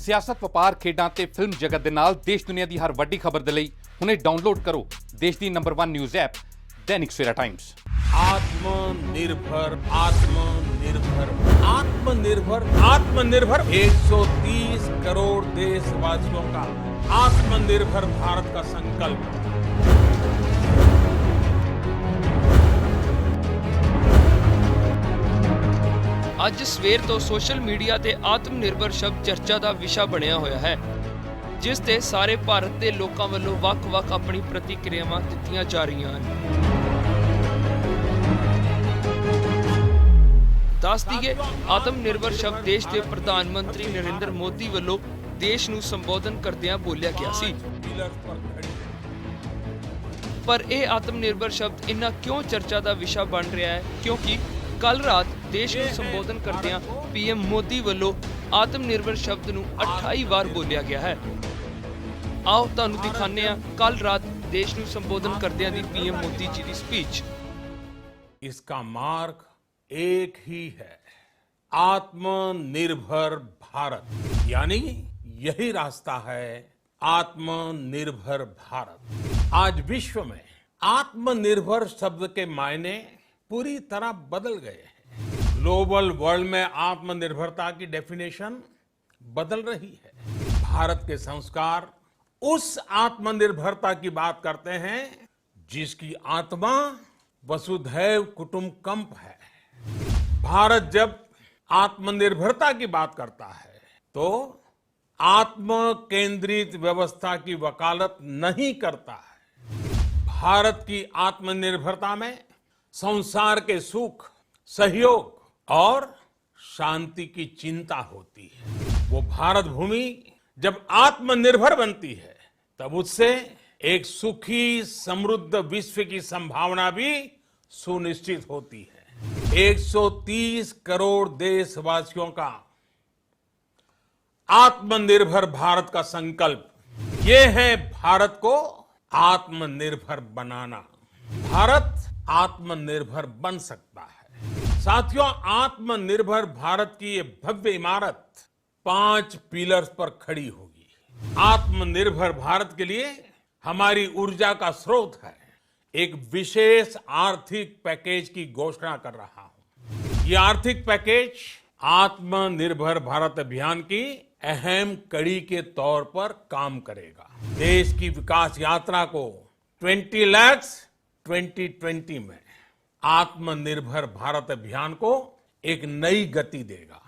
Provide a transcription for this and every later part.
ਸਿਆਸਤ, ਵਪਾਰ, ਖੇਡਾਂ ਤੇ ਫਿਲਮ ਜਗਤ ਦੇ ਨਾਲ ਦੇਸ਼ ਦੁਨੀਆ ਦੀ ਹਰ ਵੱਡੀ ਖਬਰ ਦੇ ਲਈ ਹੁਣੇ ਡਾਊਨਲੋਡ ਕਰੋ ਦੇਸ਼ ਦੀ number 1 news app Dainik Savera times. आत्मनिर्भर आत्मनिर्भर आत्मनिर्भर आत्मनिर्भर 130 करोड़ देशवासियों का आत्मनिर्भर भारत का संकल्प। ਅੱਜ ਸਵੇਰ ਤੋਂ ਸੋਸ਼ਲ ਮੀਡੀਆ ਤੇ ਆਤਮ ਨਿਰਭਰ ਸ਼ਬਦ ਚਰਚਾ ਦਾ ਵਿਸ਼ਾ ਬਣਿਆ ਹੋਇਆ ਹੈ, ਜਿਸ ਤੇ ਸਾਰੇ ਭਾਰਤ ਦੇ ਲੋਕਾਂ ਵੱਲੋਂ ਵੱਖ-ਵੱਖ ਆਪਣੀ ਪ੍ਰਤੀਕਿਰਿਆਵਾਂ ਦਿੱਤੀਆਂ ਜਾ ਰਹੀਆਂ ਹਨ। ਦੱਸ ਦਈਏ, ਆਤਮ ਨਿਰਭਰ ਸ਼ਬਦ ਦੇਸ਼ ਦੇ ਪ੍ਰਧਾਨ ਮੰਤਰੀ ਨਰਿੰਦਰ ਮੋਦੀ ਵੱਲੋਂ ਦੇਸ਼ ਨੂੰ ਸੰਬੋਧਨ ਕਰਦਿਆਂ ਬੋਲਿਆ ਗਿਆ ਸੀ। ਪਰ ਇਹ ਆਤਮ ਨਿਰਭਰ ਸ਼ਬਦ ਇੰਨਾ ਕਿਉਂ ਚਰਚਾ ਦਾ ਵਿਸ਼ਾ ਬਣ ਰਿਹਾ ਹੈ? ਕਿਉਂਕਿ ਕੱਲ ਰਾਤ ਦੇਸ਼ ਨੂੰ ਸੰਬੋਧਨ ਕਰਦਿਆਂ ਪੀਐਮ ਮੋਦੀ ਵੱਲੋਂ ਆਤਮ ਨਿਰਭਰ ਸ਼ਬਦ ਨੂੰ 28 ਵਾਰ ਬੋਲਿਆ ਗਿਆ ਹੈ। आओ ਤੁਹਾਨੂੰ ਦਿਖਾਉਂਦੇ ਹਾਂ ਕੱਲ ਰਾਤ ਦੇਸ਼ ਨੂੰ ਸੰਬੋਧਨ ਕਰਦਿਆਂ ਦੀ ਪੀਐਮ ਮੋਦੀ ਜੀ ਦੀ स्पीच। इसका मार्ग एक ही है, आत्मनिर्भर भारत, यानी यही रास्ता है आत्मनिर्भर भारत। आज विश्व में आत्मनिर्भर शब्द के मायने पूरी तरह बदल गए हैं। ग्लोबल वर्ल्ड में आत्मनिर्भरता की डेफिनेशन बदल रही है। भारत के संस्कार उस आत्मनिर्भरता की बात करते हैं जिसकी आत्मा वसुधैव कुटुंबकम है। भारत जब आत्मनिर्भरता की बात करता है तो आत्म केंद्रित व्यवस्था की वकालत नहीं करता है। भारत की आत्मनिर्भरता में संसार के सुख, सहयोग और शांति की चिंता होती है। वो भारत भूमि जब आत्मनिर्भर बनती है तब उससे एक सुखी समृद्ध विश्व की संभावना भी सुनिश्चित होती है। 130 करोड़ देशवासियों का आत्मनिर्भर भारत का संकल्प, ये है भारत को आत्मनिर्भर बनाना। भारत आत्मनिर्भर बन सकता है। साथियों, आत्मनिर्भर भारत की ये भव्य इमारत 5 पिलर्स पर खड़ी होगी। आत्मनिर्भर भारत के लिए हमारी ऊर्जा का स्रोत है। एक विशेष आर्थिक पैकेज की घोषणा कर रहा हूं। ये आर्थिक पैकेज आत्मनिर्भर भारत अभियान की अहम कड़ी के तौर पर काम करेगा। देश की विकास यात्रा को 20 लाख 2020 में आत्मनिर्भर भारत अभियान को एक नई गति देगा।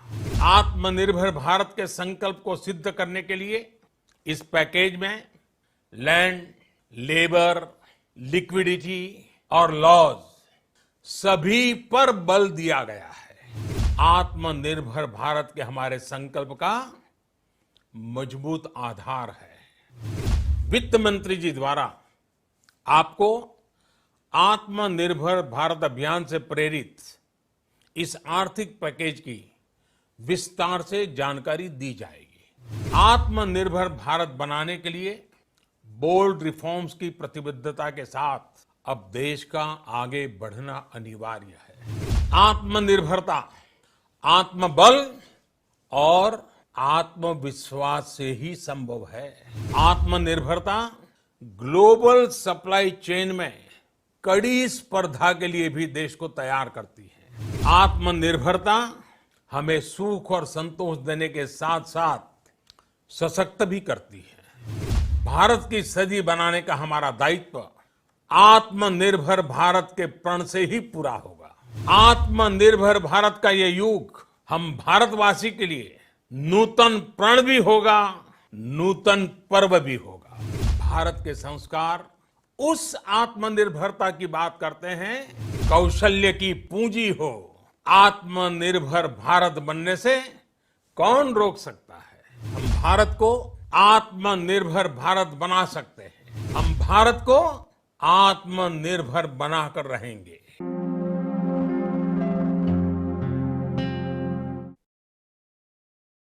आत्मनिर्भर भारत के संकल्प को सिद्ध करने के लिए इस पैकेज में लैंड, लेबर, लिक्विडिटी और लॉज सभी पर बल दिया गया है। आत्मनिर्भर भारत के हमारे संकल्प का मजबूत आधार है। वित्त मंत्री जी द्वारा आपको आत्मनिर्भर भारत अभियान से प्रेरित इस आर्थिक पैकेज की विस्तार से जानकारी दी जाएगी। आत्मनिर्भर भारत बनाने के लिए बोल्ड रिफॉर्म्स की प्रतिबद्धता के साथ अब देश का आगे बढ़ना अनिवार्य है। आत्मनिर्भरता आत्मबल और आत्मविश्वास से ही संभव है। आत्मनिर्भरता ग्लोबल सप्लाई चेन में कड़ी स्पर्धा के लिए भी देश को तैयार करती है। आत्मनिर्भरता हमें सुख और संतोष देने के साथ साथ सशक्त भी करती है। भारत की सदी बनाने का हमारा दायित्व आत्मनिर्भर भारत के प्रण से ही पूरा होगा। आत्मनिर्भर भारत का ये युग हम भारतवासी के लिए नूतन प्रण भी होगा, नूतन पर्व भी होगा। भारत के संस्कार उस आत्मनिर्भरता की बात करते हैं, कौशल्य की पूंजी हो। आत्मनिर्भर भारत बनने से कौन रोक सकता है? हम भारत को आत्मनिर्भर भारत बना सकते हैं। हम भारत को आत्मनिर्भर बनाकर रहेंगे।